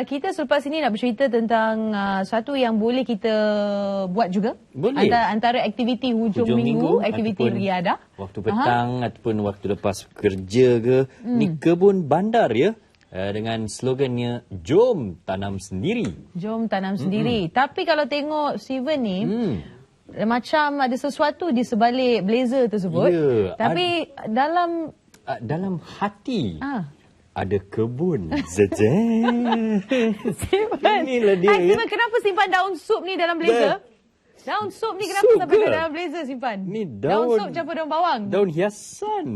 kita selepas ini nak bercerita tentang satu yang boleh kita buat juga. Boleh. Antara aktiviti hujung minggu, aktiviti riadah. Waktu petang ataupun waktu lepas kerja ke. Ni kebun bandar ya. Dengan slogannya, jom tanam sendiri. Jom tanam sendiri. Tapi kalau tengok Steven ni, macam ada sesuatu di sebalik blazer tersebut. Ya, tapi dalam hati ada kebun. Steven, Inilah dia. Steven, kenapa simpan daun sup ni dalam blazer? Daun sup ni kenapa sampai ke dalam blazer simpan? Ni daun sup campur daun bawang. Daun hiasan.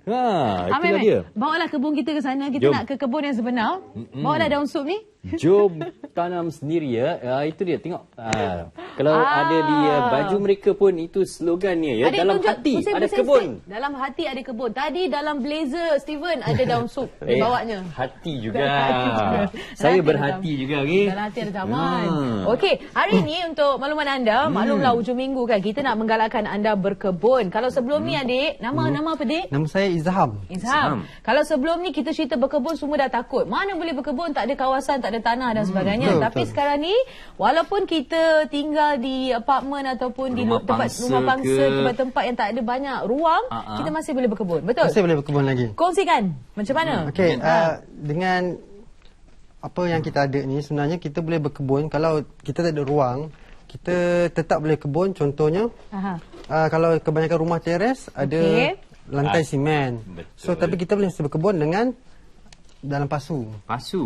Itulah dia. Bawalah kebun kita ke sana. Kita nak ke kebun yang sebenar. Bawalah daun sup ni. Jom tanam sendiri ya. Itu dia, tengok. Kalau ada di baju mereka pun itu slogannya ya. Adik, dalam tunjuk, hati ada kebun. Dalam hati ada kebun. Tadi dalam blazer Steven ada daun sup di bawahnya. Hati juga. Saya berhati juga. Okay? Dalam hati ada taman. Okey, hari ini untuk makluman anda, maklumlah hujung minggu kan, kita nak menggalakkan anda berkebun. Kalau sebelum ni adik, nama apa dik? Nama saya Izham. Kalau sebelum ni kita cerita berkebun semua dah takut. Mana boleh berkebun, tak ada kawasan, tak ada tanah dan sebagainya. Tapi sekarang ni walaupun kita tinggal di apartmen ataupun di rumah pangsa, tempat yang tak ada banyak ruang, kita masih boleh berkebun. Betul? Masih boleh berkebun lagi. Kongsikan macam mana? Okey, dengan apa yang kita ada ni, sebenarnya kita boleh berkebun. Kalau kita tak ada ruang, kita tetap boleh kebun. Contohnya, kalau kebanyakan rumah teres ada lantai simen. So tapi kita boleh berkebun dengan dalam pasu.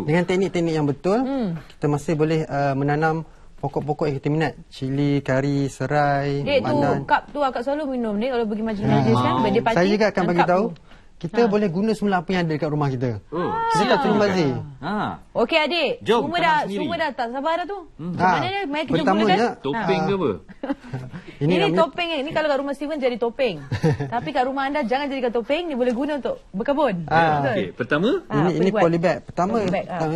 Dengan teknik-teknik yang betul, kita masih boleh menanam pokok-pokok yang kita minat. Cili, kari, serai, pandan. Kap tu akak selalu minum ni kalau pergi majlis-majlis kan, birthday party. Saya juga akan bagi tahu. Kita boleh guna semula apa yang ada dekat rumah kita. Kita tak tolong bazir. Okey adik, semua dah tak sabar dah tu. Mana dia? Mai kerja mulakan. Topeng ke apa? Ini topeng ni kalau kat rumah Steven jadi topeng. Tapi kat rumah anda jangan jadikan topeng, ni boleh guna untuk berkebun. Okey, pertama ini polybag. Pertama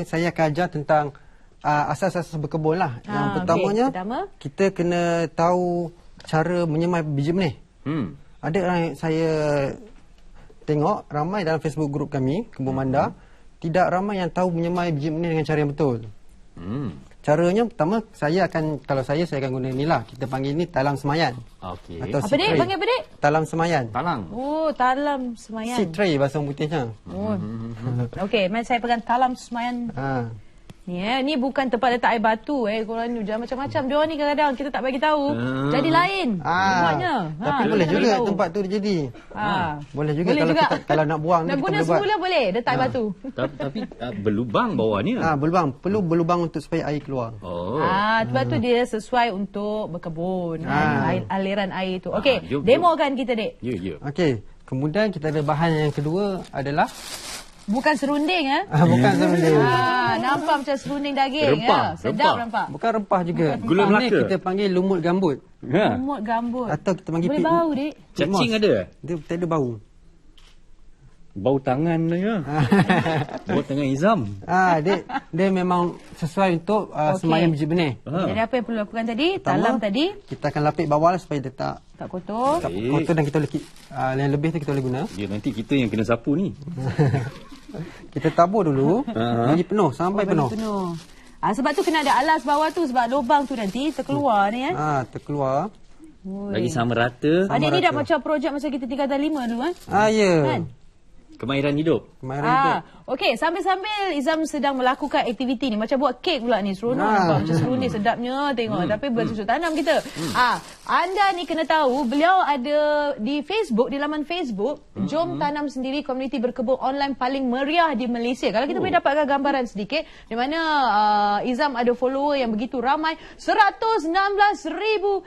saya akan ajar tentang asas-asas berkebun lah. Yang pertamanya kita kena tahu cara menyemai biji benih. Ada orang yang saya tengok ramai dalam Facebook group kami, Kebun Bandar, tidak ramai yang tahu menyemai biji benih dengan cara yang betul. Caranya pertama, kalau saya akan guna inilah. Kita panggil ini talam semayan. Okey. Atau apa dik? Panggil apa dik? Talam semayan. Oh, talam semayan. Seed tray bahasa putihnya. Okey, saya pegang talam semayan. Ni bukan tempat letak air batu korang ni jangan macam-macam. Diorang ni kadang-kadang kita tak bagi tahu. Jadi lain buatnya. Tapi boleh juga tempat tu dia jadi. Boleh juga kalau nak buang nak ni guna semula boleh letak air batu. Tapi berlubang bawahnya. Berlubang. Perlu berlubang untuk supaya air keluar. Sebab tu dia sesuai untuk berkebun. Aliran air tu. Okey, demokan kita dik. Ya. Okey, kemudian kita ada bahan yang kedua adalah bukan serunding bukan serunding. Nampak macam serunding daging. Sedap nampak. Bukan rempah juga. Gula Melaka. Kita panggil lumut gambut. Lumut gambut. Atau kita panggil boleh bau dik. Cacing ada? Dia tak ada bau. Bau tangan dia. Bau tangan Izam. Dia memang sesuai untuk semayan biji benih. Jadi apa yang perlu lakukan tadi? Talam tadi. Kita akan lapik bawah lah supaya dia tak kotor. Tak kotor dan kita boleh yang lebih tu kita boleh guna. Nanti kita yang kena sapu ni. Kita tabur dulu, bagi penuh sampai penuh. Sebab tu kena ada alas bawah tu sebab lubang tu nanti terkeluar ni terkeluar. Bagi sama rata. Adik ni dah macam projek masa kita tingkatan 5 dulu ya. Kan? Kemahiran hidup. Okey, sambil-sambil Izam sedang melakukan aktiviti ni. Macam buat kek pula ni. Seronok nampak. Macam serunding sedapnya tengok. Tapi bersusuk tanam kita. Anda ni kena tahu, beliau ada di Facebook, di laman Facebook, Jom Tanam Sendiri, komuniti berkebun online paling meriah di Malaysia. Kalau kita boleh dapatkan gambaran sedikit, di mana Izam ada follower yang begitu ramai. 116,017.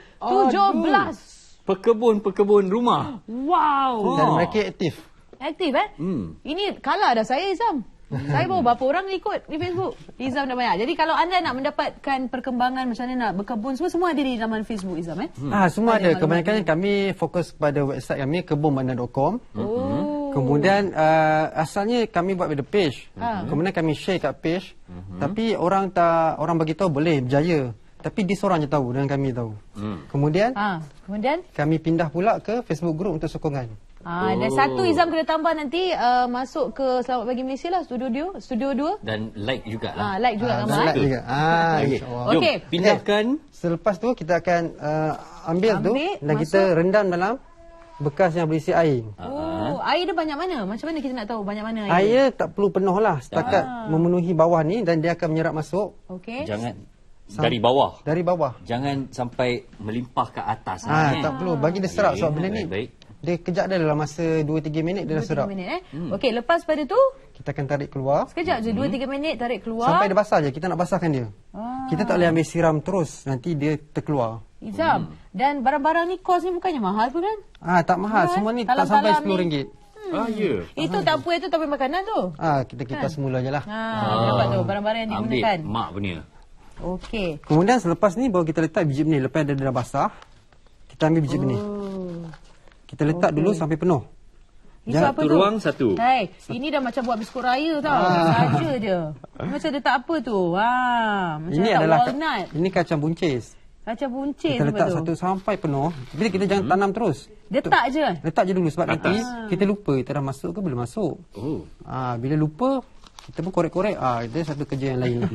Pekebun rumah. Wow. Dan mereka aktif. Aktif Ini kalah dah saya Izam. Saya baru berapa orang ikut di Facebook. Izam dah banyak. Jadi kalau anda nak mendapatkan perkembangan macam mana nak berkebun, semua ada di laman Facebook Izam semua ada. Kebanyakan kami fokus kepada website kami kebunbandar.com. Kemudian asalnya kami buat pada page. Kemudian kami share kat page. Tapi orang bagi tahu boleh berjaya. Tapi dia seorang je tahu dan kami tahu. Kemudian kami pindah pula ke Facebook group untuk sokongan. Dan satu Izam kena tambah nanti masuk ke Selamat Pagi Malaysia lah, studio 2. Dan like jugalah. Like juga gambar. Like juga. Okey. InsyaAllah. Jom Okey. pindahkan. Selepas tu kita akan ambil tu dan kita rendam dalam bekas yang berisi air. Air dia banyak mana? Macam mana kita nak tahu banyak mana air? Air tak perlu penuh lah, setakat memenuhi bawah ni dan dia akan menyerap masuk Okey. Jangan dari bawah. dari bawah. Jangan sampai melimpah ke atas. Tak perlu, bagi dia serap sebab bila ni Baik. dia kejap dia dalam masa 2-3 minit dia dah 2-3 serap. minit Okey, lepas pada tu Kita akan tarik keluar sekejap je 2-3 minit tarik keluar. sampai dia basah je. Kita nak basahkan dia. Kita tak boleh ambil siram terus, nanti dia terkeluar. Izam. Dan barang-barang ni kos ni bukannya mahal pun kan? Tak mahal, semua ni tak sampai Talam-talam RM10. Ya. Itu tak apa, itu tapi makanan tu. Kita semula je lah. Dapat tu barang-barang yang digunakan. Ambil mak punya. Okey. Kemudian selepas ni baru kita letak biji benih. Lepas dia dah basah, kita ambil biji benih. Kita letak dulu sampai penuh. Itu apa Satu tu? ruang, satu. Hai, ini dah macam buat biskut raya tau. Saja je. Macam dia tak apa tu. Macam Ini letak adalah walnut. ini kacang buncis. Kacang buncis Kita letak tu. satu sampai penuh. Tapi kita jangan tanam terus. Letak je kan? Letak je dulu sebab nanti kita lupa kita dah masuk ke belum masuk. Bila lupa kita pun korek-korek. Dia satu kerja yang lain lah.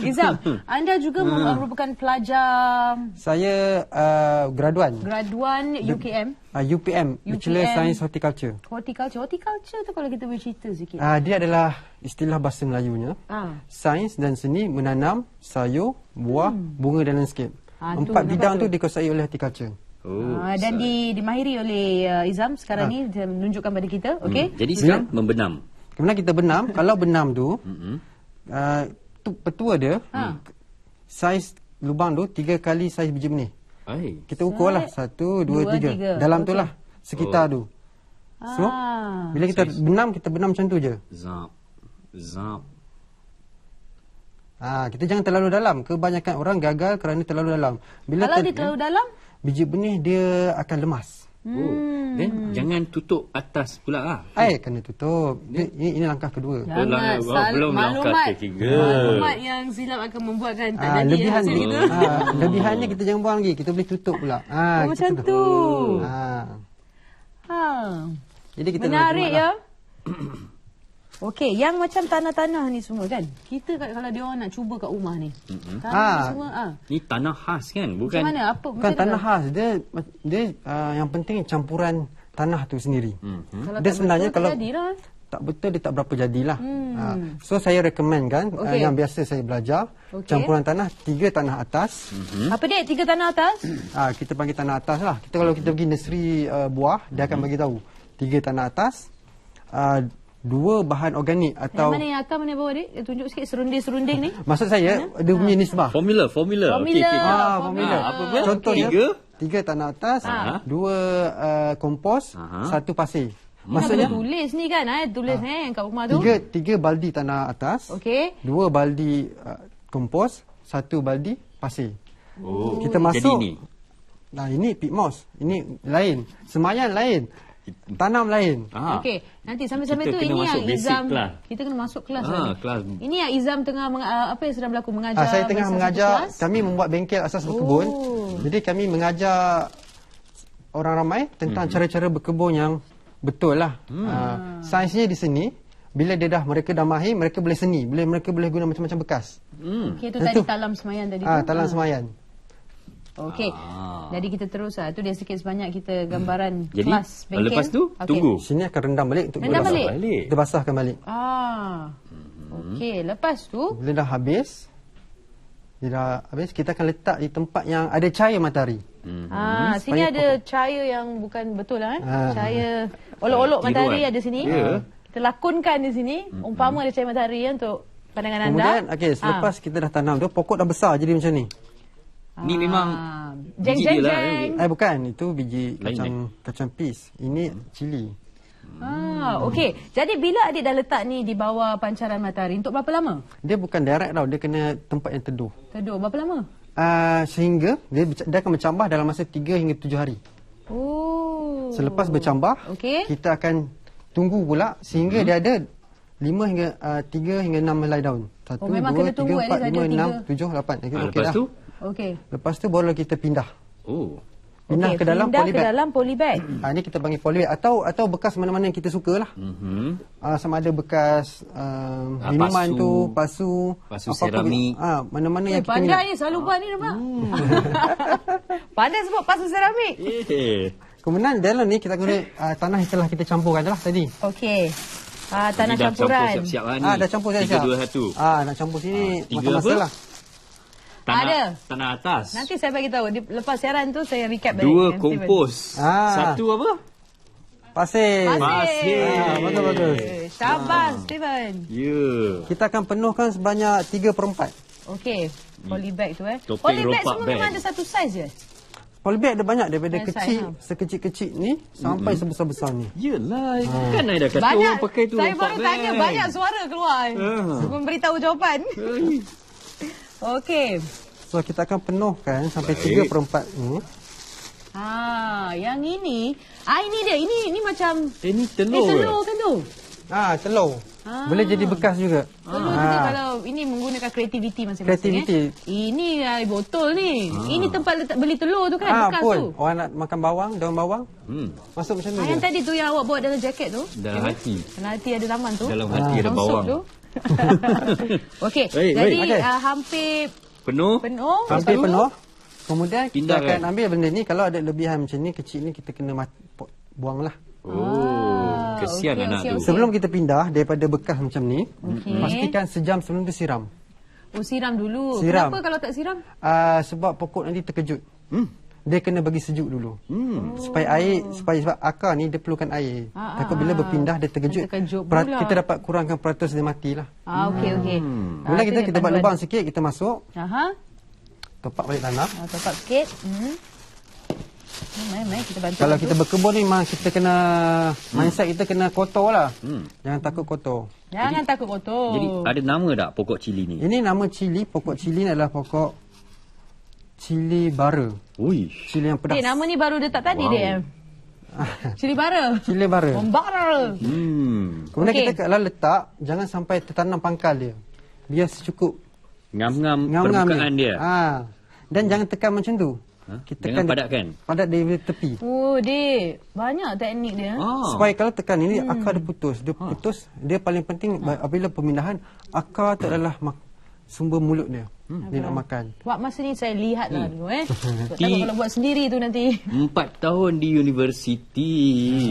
Izam, anda juga merupakan pelajar Saya graduan graduan UKM. UPM, Bachelor UPM. Science Horticulture. Horticulture tu kalau kita boleh cerita sikit. Dia adalah istilah bahasa Melayunya. Sains dan seni menanam sayur, buah, bunga dan landscape. Empat bidang tu dikuasai oleh horticulture. Dan dimahiri oleh Izam sekarang ni dia menunjukkan pada kita. Okey. Jadi sekarang membenam. Kemudian kita benam. Kalau benam tu, tu petua dia, saiz lubang tu 3 kali saiz biji benih. Kita ukur lah 1, 2, 3. Dalam tu lah sekitar tu. So bila kita benam, kita benam macam tu je. Zap. Kita jangan terlalu dalam. Kebanyakan orang gagal kerana terlalu dalam. Kalau dia terlalu dalam, biji benih dia akan lemas. Dan jangan tutup atas pula lah. Air kena tutup. Ini langkah kedua. Belum langkah ketiga. Maklumat yang silap akan membuatkan tak jadi Lebihan hasil kita. lebihannya kita jangan buang lagi. Kita boleh tutup pula. Macam tu. Jadi kita menarik ya. Okey, yang macam tanah-tanah ni semua kan. Kita kalau dia orang nak cuba kat rumah ni. Tanah ni semua ni tanah khas kan, bukan? Macam mana? Apa? Bukan tanah khas. Dia yang penting campuran tanah tu sendiri. Kalau Dia tak sebenarnya betul, kalau tak jadilah. tak betul dia tak berapa jadilah. So saya recommend kan yang biasa saya belajar campuran tanah 3 tanah atas. Apa dia? 3 tanah atas? Kita panggil tanah atas lah. Kalau kita pergi nursery buah, dia akan bagi tahu 3 tanah atas, 2 bahan organik atau Yang mana yang atas, mana yang bawah dia? Tunjuk sikit serunding-serunding ni. maksud saya dia punya nisbah. Formula. Formula. Formula. Apa pun? Contohnya 3 tanah atas, 2 kompos, 1 pasir. Maksudnya tulis ni kan, tulis yang kat rumah tu. 3 baldi tanah atas, Okey. 2 baldi kompos, 1 baldi pasir. Kita Jadi masuk. ni. Ini pit moss. Ini lain. Semayan lain. Tanam lain. Okey, nanti sambil-sambil Kita tu kena ini masuk yang basic Izam kelas. kita kena masuk kelas lagi. Kelas. Ini yang Izam tengah apa yang sedang berlaku mengajar. Saya tengah bagi mengajar, satu kelas? kami membuat bengkel asas berkebun. Jadi kami mengajar orang ramai tentang cara-cara berkebun yang betul lah. Sainsnya di sini, bila mereka dah mahir, mereka boleh seni. Mereka boleh guna macam-macam bekas. Okey, itu tadi talam semayan tadi tu. Talam semayan. Okey. Jadi kita terus itu dia sikit sebanyak kita gambaran Jadi kelas bengkel. lepas tu tunggu. Sini akan rendam balik untuk Rendam balik? Kita basahkan balik. Okey, lepas tu Bila dah habis, kita akan letak di tempat yang ada cahaya matahari. sini ada cahaya yang bukan betul lah cahaya olok-olok matahari ada sini. Kita lakonkan di sini umpama ada cahaya matahari untuk pandangan anda. Kemudian selepas kita dah tanam tu, pokok dah besar jadi macam ni. Ni memang jeng biji jeng dia lah, jeng. Bukan, itu biji Lain, kacang pis. Ini cili. Okey. Jadi bila adik dah letak ni di bawah pancaran matahari untuk berapa lama? Dia bukan direct tau, dia kena tempat yang teduh. Teduh berapa lama? Sehingga dia akan bercambah dalam masa 3 hingga 7 hari. Selepas bercambah, kita akan tunggu pula sehingga dia ada 3 hingga 6 helai daun. 1, 2, 3, 4, 5, 6, 7, 8. Lepas tu? Okey. Lepas tu baru kita pindah. Pindah ke dalam pindah polybag. ke dalam polybag. Ini kita panggil polybag atau bekas mana-mana yang kita suka lah. Sama ada bekas minuman pasu seramik. Mana-mana yang kita Pandai ni, selalu buat ni nampak. Pandai sebut pasu seramik. Kemudian dalam ni kita guna tanah yang telah kita campurkan dah tadi. Okey. Tanah Dah campuran. campur siap-siap lah ni. Dah campur siap-siap. 3, 2, 1. Nak campur sini Tiga makan apa? masa lah. Tanah atas. Nanti saya bagi tahu. Lepas siaran tu saya recap balik. 2, kompos. 1 apa? Pasir. Bagus. Syabas, Steven. Ya. Kita akan penuhkan sebanyak 3/4. Okey. Polybag tu Topeng polybag ropak semua bag. memang ada satu saiz je. Polybag ada banyak daripada Banyak kecil, saiz, sekecil-kecil ni sampai sebesar-besar ni. Yelah, kan I dah kata Banyak. orang pakai tu Saya ropak baru tanya bag. banyak suara keluar. Memberitahu jawapan. Okey. So kita akan penuhkan sampai Baik. 3/4 ni. Yang ini. Ini dia. Ini macam Ni telur. telur kan tu? Telur. Boleh jadi bekas juga. Telur juga kalau ini menggunakan kreativiti masing-masing. Kreativiti. Ini air botol ni. Ini tempat letak beli telur tu kan? Bekas pun. tu. Orang nak makan bawang, daun bawang, masuk macam tu je. Yang tadi tu yang awak bawa dalam jaket tu. Dalam hati. Dalam hati ada taman tu. Dalam hati ada Dalam bawang. sup tu. Okey. Baik, Jadi baik. Okey. hampir Penuh. penuh. Sampai Lepas tu, penuh. Kemudian kita Pindahkan. akan ambil benda ni. Kalau ada lebihan macam ni, kecil ni, kita kena buang lah. Kesian okey, anak okey, tu. okey. Sebelum kita pindah daripada bekas macam ni, Okey. pastikan sejam sebelum tu siram. siram dulu. Siram. Kenapa kalau tak siram? Sebab pokok nanti terkejut. Dia kena bagi sejuk dulu. Sebab akar ni dia perlukan air. Takut bila berpindah dia terkejut. Terkejut pula. Kita dapat kurangkan peratus dia matilah. Okey. Kemudian kita buat lubang sikit, kita masuk, topak balik tanah. Topak sikit. Mari kita bantu. Kalau kita berkebun ni memang kita kena mindset kita kena kotor lah. Jangan takut kotor. Jangan takut kotor. Jadi ada nama tak pokok cili ni? Ini nama cili, pokok cili ni adalah pokok cili bara. Ui. Cili yang pedas. nama ni baru letak tadi dia. Cili bara. Cili bara. Bombara. Kemudian Okey. kita kalau letak, jangan sampai tertanam pangkal dia. Biar secukup. Ngam-ngam Ngam-ngam permukaan ni. dia. Dan jangan tekan macam tu. Kita Jangan padatkan. Padat dari tepi. Oh, Dik. Banyak teknik dia. Supaya kalau tekan ini akar dia putus. Dia putus, dia paling penting apabila pemindahan, akar tu adalah sumber mulut dia. Dia nak makan. Buat masa ni saya lihat lah dulu. Takut kalau buat sendiri tu nanti. 4 tahun di universiti.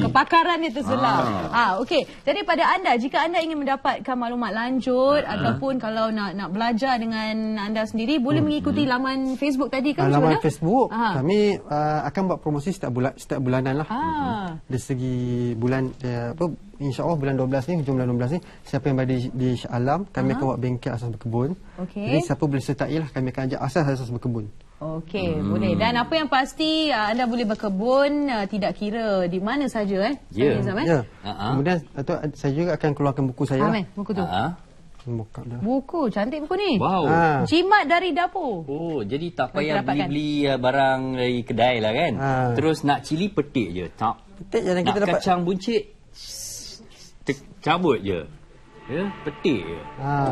Kepakaran dia terselam. Okey. Jadi pada anda, jika anda ingin mendapatkan maklumat lanjut ataupun kalau nak belajar dengan anda sendiri, boleh mengikuti laman Facebook tadi kan? Laman Sudah? Facebook, kami akan buat promosi setiap bulanan lah. Dari segi bulan, insya-Allah bulan 12 ni, hujung bulan 12 ni, siapa yang berada di Shah Alam, kami akan buat bengkel asas berkebun. Okey. Jadi siapa boleh sertai lah, kami akan ajak asas berkebun. Okey, boleh. Dan apa yang pasti, anda boleh berkebun tidak kira di mana saja Ya. Nizam, Ya. Kemudian saya juga akan keluarkan buku saya lah. buku tu. Buka dah. Buku, cantik buku ni. Wow. Jimat dari dapur. Oh, jadi tak payah dapatkan. beli barang dari kedai lah kan. Terus nak cili petik je. Tak. Petik je dan Nak kita dapat. kacang buncit cabut je. Ya, petik je.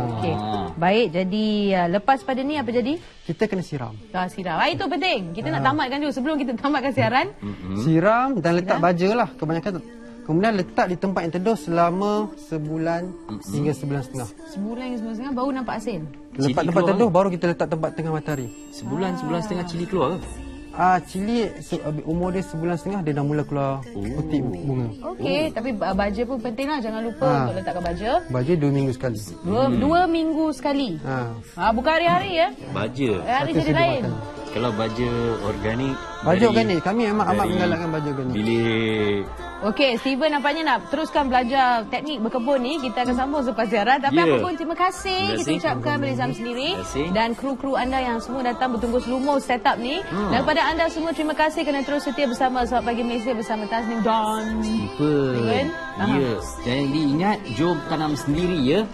Okey. Baik, jadi lepas pada ni apa jadi? Kita kena siram. Siram. Itu penting. Kita nak tamatkan dulu sebelum kita tamatkan siaran. Siram dan letak baja lah kebanyakan. Kemudian letak di tempat yang teduh selama sebulan hingga sebulan setengah. Sebulan hingga sebulan setengah baru nampak asin. Lepas tempat keluar. teduh baru kita letak tempat tengah matahari. Sebulan setengah cili keluar ke? Cili umur dia sebulan setengah dia dah mula keluar putih bunga. Okey, tapi baja pun penting lah. Jangan lupa untuk letakkan baja. Baja 2 minggu sekali. Dua minggu sekali. Bukan hari-hari ya. Baja. Hari jadi lain. Kalau baja organik. Baja dari- organik. Kami memang amat dari menggalakkan baja organik. Bilik. Okey, Steven nampaknya nak teruskan belajar teknik berkebun ni. Kita akan sambung selepas siaran. Tapi Ya. apa pun, terima kasih. Terima Kita kasih. ucapkan kepada Nizam sendiri. Terima kasih. Dan kru-kru anda yang semua datang bertunggu selumo setup ni. Dan kepada anda semua, terima kasih kerana terus setia bersama Selamat Pagi Malaysia bersama Tasnim Don. Super. Ya. Jadi ingat, jom tanam sendiri ya.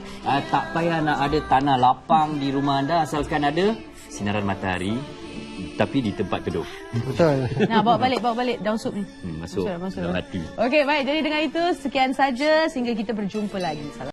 Tak payah nak ada tanah lapang di rumah anda asalkan ada sinaran matahari. Tapi di tempat teduh. Betul. Nah, bawa balik daun sup ni. Masuk dalam hati. Okey, baik. Jadi dengan itu, sekian saja sehingga kita berjumpa lagi. Salam.